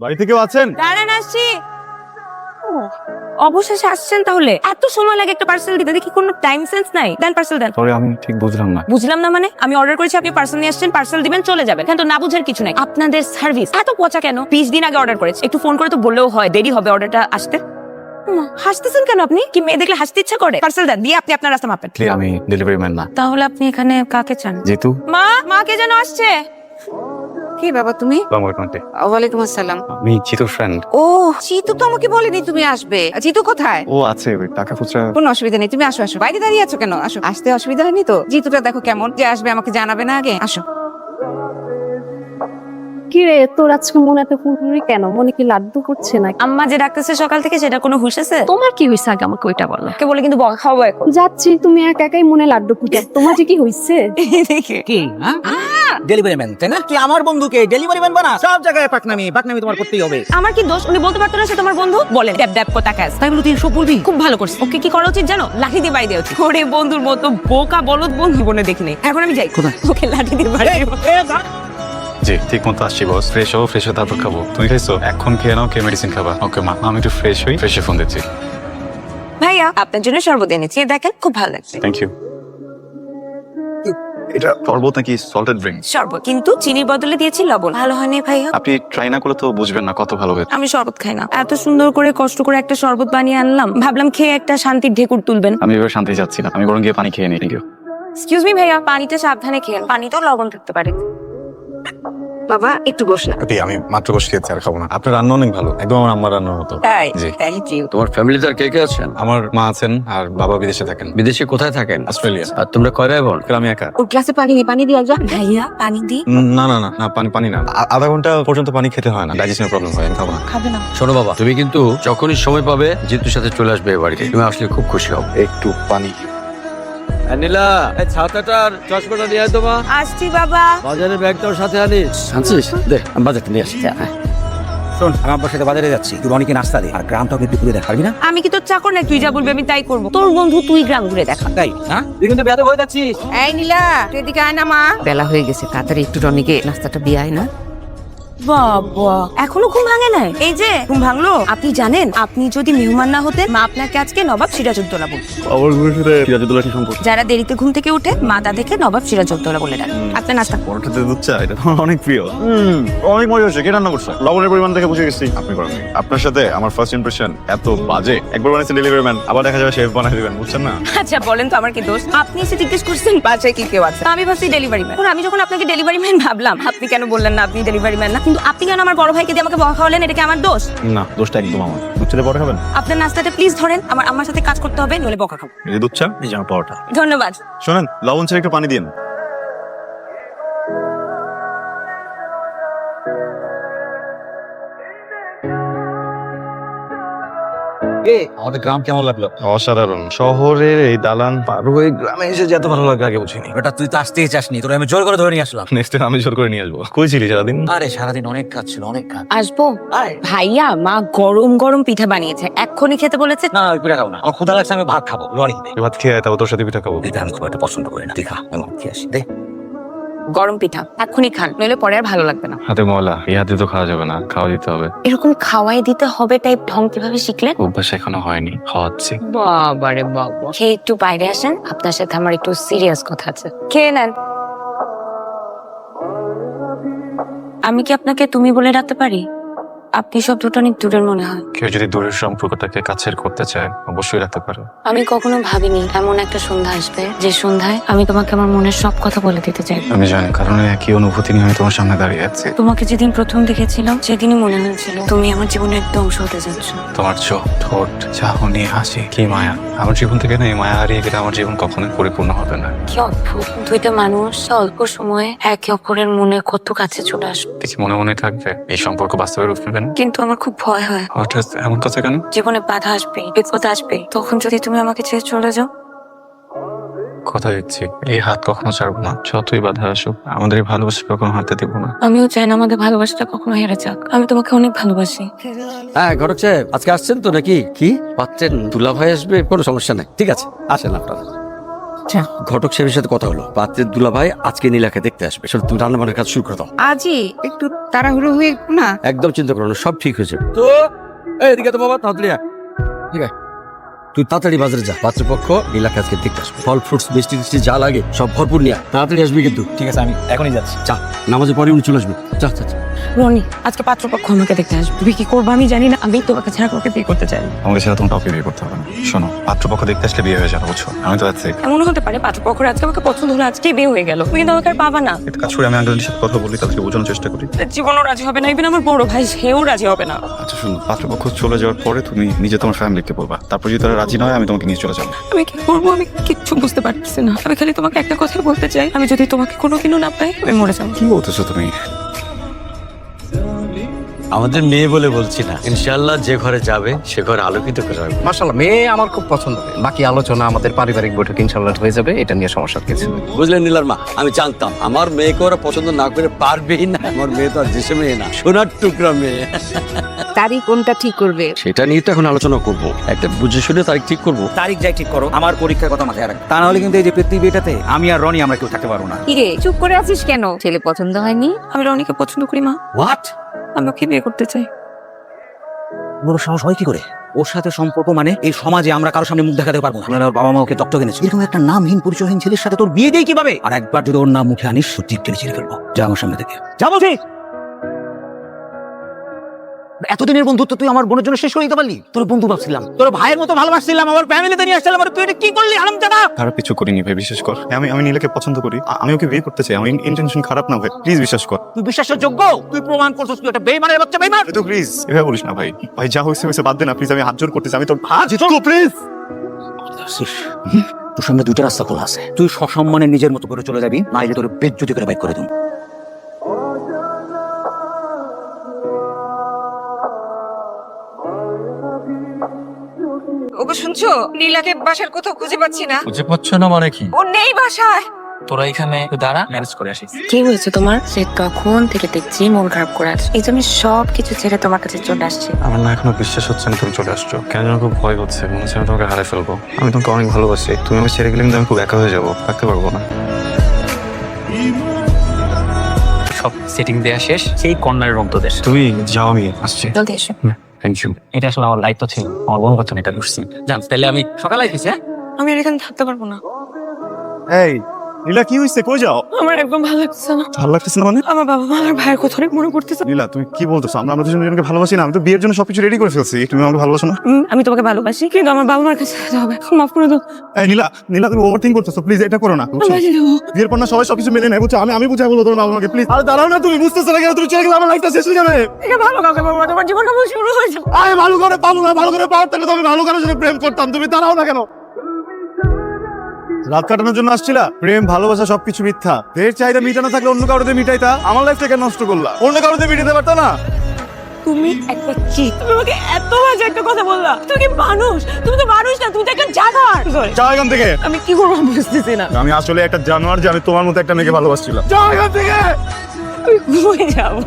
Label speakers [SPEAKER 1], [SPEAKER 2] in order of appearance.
[SPEAKER 1] বাড়িতে কেউ আছেন?
[SPEAKER 2] দাঁড়ান আসছি। অবশেষে আসছেন তাহলে? এত সময় লাগে একটা পার্সেল দিতে, দেখি কোনো টাইম সেন্স নাই। দেন পার্সেল দেন।
[SPEAKER 1] সরি আমি ঠিক বুঝলাম না।
[SPEAKER 2] বুঝলাম না মানে? আমি অর্ডার করেছি, আপনি পার্সেল নিয়ে আসছেন, পার্সেল দিবেন, চলে যাবেন। কিন্তু না বুঝার কিছু নাই। আপনাদের সার্ভিস এত পচা কেন? 20 দিন আগে অর্ডার করেছি, একটু ফোন করে তো বললেও হয়, দেরি হবে অর্ডারটা আসতে। হাসতেছেন কেন আপনি? কি মেয়ে দেখলে হাসতে ইচ্ছা করে? পার্সেল দেন, দিয়ে আপনি আপনার রাস্তা মাপেন।
[SPEAKER 1] আমি ডেলিভারি ম্যান না।
[SPEAKER 2] তাহলে আপনি এখানে কাকে চান?
[SPEAKER 1] যেহেতু
[SPEAKER 2] মা কে যেন আসছে।
[SPEAKER 3] কি বাবা তুমি? ওয়ালাইকুম আসসালাম।
[SPEAKER 1] আমি চিতুর ফ্রেন্ড।
[SPEAKER 3] ও চিতু তো আমাকে বলেনি তুমি আসবে। চিতু কোথায়?
[SPEAKER 1] ও আছে ওই টাকা খুচরা।
[SPEAKER 3] কোনো অসুবিধা নেই, তুমি আসো আসো। বাইরে দাঁড়িয়ে আছো কেন? আসো। আসতে অসুবিধা হয়নি তো? জিতুটা দেখো কেমন, যে আসবে আমাকে জানাবে না আগে? আসো।
[SPEAKER 4] কি রে, তোর আজকে মনে এত ফুরফুরি কেন? মনে কি লাড্ডু করছে না?
[SPEAKER 2] আম্মা যে ডাকতেছে সকাল থেকে, সেটা কোনো হুঁশ আছে?
[SPEAKER 4] তোমার কি হয়েছে আগে আমাকে ওইটা বলো।
[SPEAKER 2] কে বলে কিন্তু বকা খাওয়াবো এখন।
[SPEAKER 4] যাচ্ছি, তুমি একা একাই মনে লাড্ডু ফুটে। তোমার যে কি হয়েছে?
[SPEAKER 2] দেখে
[SPEAKER 5] কি ডেলিভারি ম্যান তাই না? তুই আমার বন্ধুকে ডেলিভারি ম্যান বানা? সব জায়গায় পাকনামি তোমার করতেই হবে।
[SPEAKER 2] আমার কি দোষ? উনি বলতে পারতো না সে তোমার বন্ধু? বলেন ড্যাব ড্যাব কথা কাজ। তাই বলে তুই সব বলবি? খুব ভালো করছিস। ওকে কি করা উচিত জানো? লাঠি দিয়ে বাড়ি দেওয়া উচিত। ওরে বন্ধুর মতো বোকা বলদ বন্ধু বনে দেখিনি। এখন আমি যাই।
[SPEAKER 5] কোথায়?
[SPEAKER 2] ওকে লাঠি দিয়ে বাড়ি দেবো।
[SPEAKER 1] জি ঠিক মতো আসছি বস। ফ্রেশ হয়ে তারপর খাবো। তুমি খাইছো? এখন খেয়ে নাও, খেয়ে মেডিসিন খাবা। ওকে মা, আমি একটু ফ্রেশ হই, ফ্রেশে ফোন দিচ্ছি।
[SPEAKER 2] ভাইয়া আপনার জন্য শরবত এনেছি, দেখেন খুব ভালো লাগছে।
[SPEAKER 1] Thank you. এটা শরবত নাকি সল্টেড ড্রিঙ্ক?
[SPEAKER 2] শরবত, কিন্তু চিনির বদলে দিয়েছি লবণ। ভালো হয়নি ভাইয়া?
[SPEAKER 1] আপনি ট্রাই না করলে তো বুঝবেন না কত ভালো হয়েছে।
[SPEAKER 2] আমি শরবত খাই না। এত সুন্দর করে কষ্ট করে একটা শরবত বানিয়ে আনলাম, ভাবলাম খেয়ে একটা শান্তির ঢেকুর তুলবেন।
[SPEAKER 1] আমি এবার শান্তি যাচ্ছি না, আমি বরং গিয়ে পানি খেয়ে নিই। Thank you.
[SPEAKER 2] এক্সকিউজ মি ভাইয়া, পানিটা সাবধানে খেয়েন, পানিতেও লবণ থাকতে পারে।
[SPEAKER 3] বাবা একটু বস না।
[SPEAKER 1] আমি মাত্র বসে খেয়েছি, আর খাবো না। আপনার রান্না অনেক ভালো, একদম আমার আম্মার রান্নার মতো।
[SPEAKER 3] তাই?
[SPEAKER 1] জি।
[SPEAKER 3] Thank you.
[SPEAKER 6] তোমার ফ্যামিলিতে আর কে কে আছেন?
[SPEAKER 1] আমার মা আছেন আর বাবা বিদেশে থাকেন।
[SPEAKER 6] বিদেশে কোথায় থাকেন?
[SPEAKER 1] অস্ট্রেলিয়া।
[SPEAKER 6] আর তোমরা কয় ভাই বোন?
[SPEAKER 1] আমি একা।
[SPEAKER 3] ওর গ্লাসে পানি নেই, পানি দিয়ে যা।
[SPEAKER 2] ভাইয়া পানি দি।
[SPEAKER 1] না না না না, পানি না। আধা ঘন্টা পর্যন্ত পানি খেতে হয় না, ডাইজেশনের প্রবলেম হয়, আমি খাবো না।
[SPEAKER 2] খাবে না?
[SPEAKER 6] শোনো বাবা, তুমি কিন্তু যখনই সময় পাবে জিতুর সাথে চলে আসবে এ বাড়িতে। তুমি আসলে খুব খুশি হব।
[SPEAKER 1] একটু পানি।
[SPEAKER 6] নীলা, এই ছাতাটার চশমাটা নিয়ে আয় তো মা।
[SPEAKER 2] আসছি বাবা।
[SPEAKER 6] বাজারের ব্যাগটাও সাথে আনিস। আনছিস? দে, আমি বাজারটা নিয়ে আসছি।
[SPEAKER 5] শোন, আমি আব্বার সাথে বাজারে যাচ্ছি, তুই অনেকে নাস্তা দে, আর গ্রামটাও কিন্তু ঘুরে দেখ, পারবি না?
[SPEAKER 2] আমি কি তোর চাকর না? তুই যা বলবি আমি তাই করবো। তোর বন্ধু, তুই গ্রাম ঘুরে দেখা।
[SPEAKER 5] তাই না? তুই কিন্তু বেয়াদব হয়ে যাচ্ছিস।
[SPEAKER 3] এই নীলা, তুই এদিকে আয় না মা। বেলা হয়ে গেছে, তাড়াতাড়ি একটু রনিকে নাস্তাটা দিয়ে আয় না।
[SPEAKER 2] বাবা এখনো ঘুম ভাঙে নাই? এই যে ঘুম ভাঙলো। আপনি জানেন, আপনি যদি মেহমান না হতেন, মা আপনাকে আজকে নবাব সিরাজউদ্দৌলা বলতো।
[SPEAKER 1] আমার ঘুমের সাথে সিরাজউদ্দৌলা কি সম্পর্ক?
[SPEAKER 2] যারা দেরিতে ঘুম থেকে উঠে মা তাদেরকে নবাব সিরাজউদ্দৌলা বলে ডাকে। আপনার নাস্তা।
[SPEAKER 1] পরোটাতে দুধ চা, এটা তো আমার অনেক প্রিয়। অনেক মজা হচ্ছে। কে রান্না করছে? লবণের পরিমাণ দেখে বুঝে গেছি আপনি করেন। আপনার সাথে আমার ফার্স্ট ইমপ্রেশন এত বাজে। একবার বানাইছেন ডেলিভারি ম্যান, আবার দেখা যাবে শেফ বানাই দিবেন, বুঝছেন না?
[SPEAKER 2] আচ্ছা বলেন তো আমার কি দোষ? আপনি এসে জিজ্ঞেস করছেন বাসায় কি কেউ আছে? আমি ভাবছি ডেলিভারি ম্যান। আমি যখন আপনাকে ডেলিভারি ম্যান ভাবলাম, আপনি কেন বললেন না আপনি ডেলিভারি ম্যান না? কিন্তু আপনি কেন আমার বড় ভাইকে দিয়ে আমাকে বকা খাওয়ালেন? এটা কি আমার দোষ?
[SPEAKER 1] না, দোষটা একদম আমার। দুধ চাতে পরোটা খাবেন?
[SPEAKER 2] আপনার নাস্তাটা প্লিজ ধরেন, আমার আম্মার সাথে কাজ করতে হবে, নইলে বকা খাবো।
[SPEAKER 1] এই যে দুধ চা, এই যে আমার পরোটা।
[SPEAKER 2] ধন্যবাদ।
[SPEAKER 1] শোনেন, লবণ চা একটু পানি দিন।
[SPEAKER 5] আমাদের গ্রাম কেমন লাগলো?
[SPEAKER 1] অসাধারণ। শহরের এই দালান পার হয়ে গ্রামে এসে যে এত ভালো লাগে আগে বুঝিনি।
[SPEAKER 5] বেটা তুই তো আসতেই চাসনি, তোরা আমি জোর করে ধরে নিয়ে আসলাম।
[SPEAKER 1] নেক্সট টাইম আমি জোর করে নিয়ে আসবো। কই ছিলি সারাদিন?
[SPEAKER 5] আরে সারাদিন অনেক কাজ ছিল, অনেক কাজ।
[SPEAKER 2] আসবো?
[SPEAKER 5] আয়।
[SPEAKER 2] ভাইয়া মা গরম গরম পিঠা বানিয়েছে, এক্ষুনি খেতে বলেছে।
[SPEAKER 5] না ওই পিঠা খাবো না, আমার ক্ষুধা লাগছে, আমি ভাত খাবো। রনি দে।
[SPEAKER 1] ভাত খেয়ে আয়, তারপর তোর সাথে পিঠা খাবো।
[SPEAKER 5] এটা আমি খুব একটা পছন্দ করি না, তুই খা, আমি ভাত খেয়ে আসি। দে।
[SPEAKER 2] গরম পিঠা এক্ষুনি খান, নইলে পরে আর ভালো লাগবে না।
[SPEAKER 1] হাতে ময়লা, এই হাতে তো খাওয়া যাবে না, খাওয়া দিতে হবে।
[SPEAKER 2] এরকম খাওয়াই দিতে হবে টাইপ ঢং কিভাবে শিখলেন?
[SPEAKER 1] অভ্যাস এখনো হয়নি, খাওয়াচ্ছি।
[SPEAKER 2] বাবারে বাবা, খেয়ে একটু বাইরে আসেন, আপনার সাথে আমার একটু সিরিয়াস কথা আছে। খেয়ে নেন। আমি কি আপনাকে তুমি বলে ডাকতে পারি? আপনি শব্দটা অনেক দূরের মনে হয়।
[SPEAKER 1] কেউ যদি দূরের সম্পর্কটাকে কাছের করতে চায়, অবশ্যই রাখতে পারে।
[SPEAKER 2] আমি কখনো ভাবিনি এমন একটা সন্ধ্যা আসবে, যে সন্ধ্যায় আমি তোমাকে আমার মনের সব কথা বলে দিতে চাই।
[SPEAKER 1] আমি জানি, কারণ একই অনুভূতি নিয়ে আমি তোমার সামনে দাঁড়িয়ে আছি।
[SPEAKER 2] তোমাকে যেদিন প্রথম দেখেছিলাম, সেদিনই মনে হয়েছিল তুমি আমার জীবনের একটা অংশ হতে যাচ্ছ।
[SPEAKER 1] তোমার চোখ, ঠোঁট, চাহনি, হাসি, কি মায়া। আমার জীবন থেকে না এই মায়া হারিয়ে গেলে আমার জীবন কখনোই পরিপূর্ণ হবে না।
[SPEAKER 2] কি অদ্ভুত, দুইটা মানুষ অল্প সময়ে একে অপরের মনে কত কাছে চলে আসবে।
[SPEAKER 1] দেখি মনে মনে থাকবে এই সম্পর্ক বাস্তবে রূপ নেবেন।
[SPEAKER 2] কিন্তু আমার খুব ভয় হয়,
[SPEAKER 1] হঠাৎ এমন কথা কেন?
[SPEAKER 2] জীবনে বাধা আসবে, বিপদ আসবে, তখন যদি তুমি আমাকে ছেড়ে চলে যাও।
[SPEAKER 1] কথা দিচ্ছি, এই হাত কখনো ছাড়বো না। যতই বাধা আসুক, আমাদের এই ভালোবাসা কখনো হাতে দেবো না।
[SPEAKER 2] আমিও চাই না আমাদের ভালোবাসাটা কখনো হেরে যাক। আমি তোমাকে অনেক ভালোবাসি।
[SPEAKER 6] হ্যাঁ ঘটক সাহেব, আজকে আসছেন তো নাকি? কি পাচ্ছেন? দুলা ভাই আসবে, কোনো সমস্যা নেই। ঠিক আছে, আসেন আপনারা।
[SPEAKER 3] আচ্ছা
[SPEAKER 6] ঘটক সাহেবের সাথে কথা হলো, পাত্রের দুলাভাই আজকে নীলাকে দেখতে আসবে। চলো তুমি রান্না বান্নার কাজ শুরু করে দাও।
[SPEAKER 3] আজই একটু তাড়াহুড়ো হয়ে না।
[SPEAKER 6] একদম চিন্তা করো না, সব ঠিক হয়ে যাবে। তো এদিকে তো বাবা, তাড়াতাড়ি আয়। ঠিক আছে, তুই তাড়াতাড়ি বাজারে যা। পাত্রপক্ষ নীলাকে আজকে দেখতে আসবে। ফল ফ্রুটস মিষ্টি টিষ্টি যা লাগে সব ভরপুর নিয়ে আয়। তাড়াতাড়ি আসবি কিন্তু।
[SPEAKER 5] ঠিক আছে, আমি এখনই যাচ্ছি।
[SPEAKER 6] যা, নামাজের পরে উনি চলে আসবে। যা যা যা।
[SPEAKER 2] রনি, আজকে পাত্রপক্ষ আমাকে দেখতে আসবে। তুমি কি করবো আমি জানি না, আমি তোমাকে ছাড়া কাউকে বিয়ে করতে চাই না।
[SPEAKER 1] আমাকে সেটা তোমার কাউকে বিয়ে করতে হবে না। শোনো, পাত্রপক্ষ দেখতে আসলে বিয়ে হয়ে যাবে, বুঝছো? আমি তো আছি।
[SPEAKER 2] এমন হতে পারে পাত্রপক্ষের আজকে আমাকে পছন্দ হলো, আজকে বিয়ে হয়ে গেল, তুমি কিন্তু আমাকে আর পাবা না।
[SPEAKER 1] একটা কাজ করে আমি আঙ্কেলের সাথে কথা বলি, তাদেরকে বোঝানোর চেষ্টা করি।
[SPEAKER 2] জীবনও রাজি হবে না, ইভেন আমার বড় ভাই সেও রাজি হবে না।
[SPEAKER 1] আচ্ছা শোনো, পাত্রপক্ষ চলে যাওয়ার পরে তুমি নিজে তোমার ফ্যামিলিকে বলবা, তারপর যদি তারা রাজি না হয় আমি তোমাকে নিয়ে চলে যাবো।
[SPEAKER 2] আমি কি করবো, আমি কিচ্ছু বুঝতে পারতেছি না। আমি খালি তোমাকে একটা কথা বলতে চাই, আমি যদি তোমাকে কোনোদিনও না পাই আমি মরে যাবো।
[SPEAKER 1] কি বলতেছো তুমি?
[SPEAKER 6] আমাদের মেয়ে বলে বলছি না, ইনশাআল্লাহ যে ঘরে যাবে সে ঘরে আলোকিত করে রাখবে।
[SPEAKER 7] মাশাআল্লাহ, মেয়ে আমার খুব পছন্দ। বাকি আলোচনা আমাদের পারিবারিক বৈঠক ইনশাআল্লাহ হয়ে যাবে, এটা নিয়ে সমস্যার কিছু নেই।
[SPEAKER 6] বুঝলেন নীলার মা, আমি জানতাম আমার মেয়েকে ওরা পছন্দ না করে পারবেই না। আমার মেয়ে তো আর দেশে মেয়ে না, সোনার টুকরা মেয়ে।
[SPEAKER 3] তারিখ কোনটা ঠিক করবে?
[SPEAKER 6] সেটা নিয়ে তো এখন আলোচনা করব, একটা বুঝে শুনে তারিখ ঠিক করব।
[SPEAKER 5] তারিখ যাই ঠিক করো, আমার পরীক্ষার কথা মাথায় রাখবে। তা নাহলে কিন্তু এই যে পৃথিবীটাতে আমি আর রনি আমরা কেউ থাকতে পারবো না।
[SPEAKER 3] কি রে চুপ করে আছিস কেন? ছেলে পছন্দ হয়নি?
[SPEAKER 2] আমি রনিকে পছন্দ করি মা,
[SPEAKER 6] হোয়াট?
[SPEAKER 2] আমি ওকে বিয়ে করতে চাই।
[SPEAKER 5] বড় সাহস হয় কি করে? ওর সাথে সম্পর্ক মানে এই সমাজে আমরা কারোর সামনে মুখ দেখাতে পারবো না। আমরা ওর বাবা মা ওকে দত্তক এনেছে, এরকম একটা নামহীন পরিচয়হীন ছেলের সাথে তোর বিয়ে দেই কিভাবে? আর একবার যদি ওর নাম মুখে আনিস সত্যি টেনে ছিঁড়ে ফেলবো। যা আমার সামনে থেকে যা বলছি। এতদিনের বন্ধুত্ব তুই আমার বোনের জন্য শেষ করে দিতে পারলি? তোর বন্ধু ভাবছিলাম, তোর ভাইয়ের মতো ভালোবাসছিলাম, আমার ফ্যামিলিতে নিয়ে আসছিলাম, আর তুই এটা কি করলি হারামজাদা?
[SPEAKER 1] খারাপ কিছু করিনি ভাই, বিশ্বাস কর। আমি নীলাকে পছন্দ করি, আমি ওকে বিয়ে করতে চাই। আমার ইন্টেনশন খারাপ না ভাই, প্লিজ বিশ্বাস কর।
[SPEAKER 5] তুই বিশ্বাসের যোগ্য? তুই প্রমাণ করছিস তুই একটা বেইমানের বাচ্চা, বেইমান।
[SPEAKER 1] তো প্লিজ এভাবে বলিস না ভাই। ভাই যা হয়েছে হয়েছে, বাদ দে না প্লিজ। আমি হাত জোর করতেছি, আমি তোর হাত প্লিজ।
[SPEAKER 5] তোর সামনে দুইটা রাস্তা খোলা আছে, তুই সসম্মানে নিজের মতো করে চলে যাবি, নাইলে তোর বেজ্জতি করে বাইক করে দেব।
[SPEAKER 3] ওগো শুনছো? নীলাকে বাসার কোথাও খুঁজে পাচ্ছি না।
[SPEAKER 7] বুঝে পাচ্ছ না মানে কি?
[SPEAKER 3] ও নেই বাসায়।
[SPEAKER 7] তোরা এখানে দাঁড়া, ম্যানেজ করে আসিস।
[SPEAKER 2] কি হয়েছে তোমার? সে তখন থেকে দেখছি মন খারাপ করে আছে, এই যে আমি সবকিছু ছেড়ে তোমার কাছে চলে আসছি।
[SPEAKER 1] আমার না এখনো বিশ্বাস হচ্ছে না তুমি চলে আসছো। কেন যেন খুব ভয় হচ্ছে, মনে হচ্ছে আমি তোমাকে হারিয়ে ফেলবো। আমি তোমাকে অনেক ভালোবাসি, তুমি আমাকে ছেড়ে গেলে কিন্তু আমি খুব একা হয়ে যাবো, থাকতে পারবো না।
[SPEAKER 7] সব সেটিং দেয়া শেষ, সেই কর্নারের রুম তোদের।
[SPEAKER 1] তুমি যাও, আমি আসছি।
[SPEAKER 2] জলদি এসো।
[SPEAKER 1] Thank you.
[SPEAKER 7] এটা আসলে আমার দায়িত্ব ছিল, আমার বোন কথা এটা বুঝছি। জান, তাহলে আমি সকালে আইতেছি। হ্যাঁ,
[SPEAKER 2] আমি আর এখানে থাকতে পারবো না,
[SPEAKER 1] এই নীলা, কি হয়েছে? কই যাও?
[SPEAKER 2] আমার একদম ভালো লাগছে না।
[SPEAKER 1] ভালো লাগতেছে না মানে?
[SPEAKER 2] আমার বাবা মা আমার ভাইয়ের কথা অনেক মনে করতেছে।
[SPEAKER 1] নীলা, তুমি কি বলতেছো? আমরা দুজনকে ভালোবাসি না? আমি তো বিয়ের জন্য সবকিছু রেডি করে ফেলছি, তুমি আমাকে ভালোবাসো না?
[SPEAKER 2] আমি তোমাকে ভালোবাসি, কিন্তু আমার বাবা মার কাছে যেতে হবে, মাফ করে দাও।
[SPEAKER 1] এই নীলা, নীলা তুমি ওভারথিংক করতেছো, প্লিজ এটা করো না, বুঝছো?
[SPEAKER 2] আমি যাবো।
[SPEAKER 1] বিয়ের পর না সবাই সবকিছু মেনে নেয়, বুঝছো? আমি বুঝাই বলবো তোমার বাবা মাকে, প্লিজ। আরে দাঁড়াও না, তুমি বুঝতেছো না কেন? তুমি চলে গেলে আমার লাইফটা শেষ হয়ে যাবে।
[SPEAKER 2] এটা ভালো কাউকে বলবো না, তোমার জীবন কেমন শুরু হয়ে যাবে।
[SPEAKER 1] আরে ভালো করে পাবো না, ভালো করে পাওয়ার থাকলে তো আমি ভালো কারোর সাথে প্রেম করতাম। তুমি দাঁড়াও না কেন? রাত কাটানোর জন্য আসছিলা? প্রেম ভালোবাসা সবকিছু মিথ্যা। এর চাহিদা মিটানো থাকলে অন্য কারোতে মিটাইতা। আমার লাইফটাকে নষ্ট করলা, অন্য কারোতে মিটাতে পারতো না?
[SPEAKER 2] তুমি একটা কি, তুমি আমাকে এত বাজে একটা কথা বললা? তুমি কি মানুষ? তুমি তো মানুষ না, তুমি তো একটা জানোয়ার।
[SPEAKER 1] যাও এখান থেকে।
[SPEAKER 2] আমি কি করবো আমি বুঝতেছি না।
[SPEAKER 1] আমি আসলে একটা জানোয়ার যে আমি তোমার মতো একটা মেয়েকে ভালোবাসছিলাম। যাও এখান থেকে।
[SPEAKER 2] আমি ঘুমিয়ে যাবো।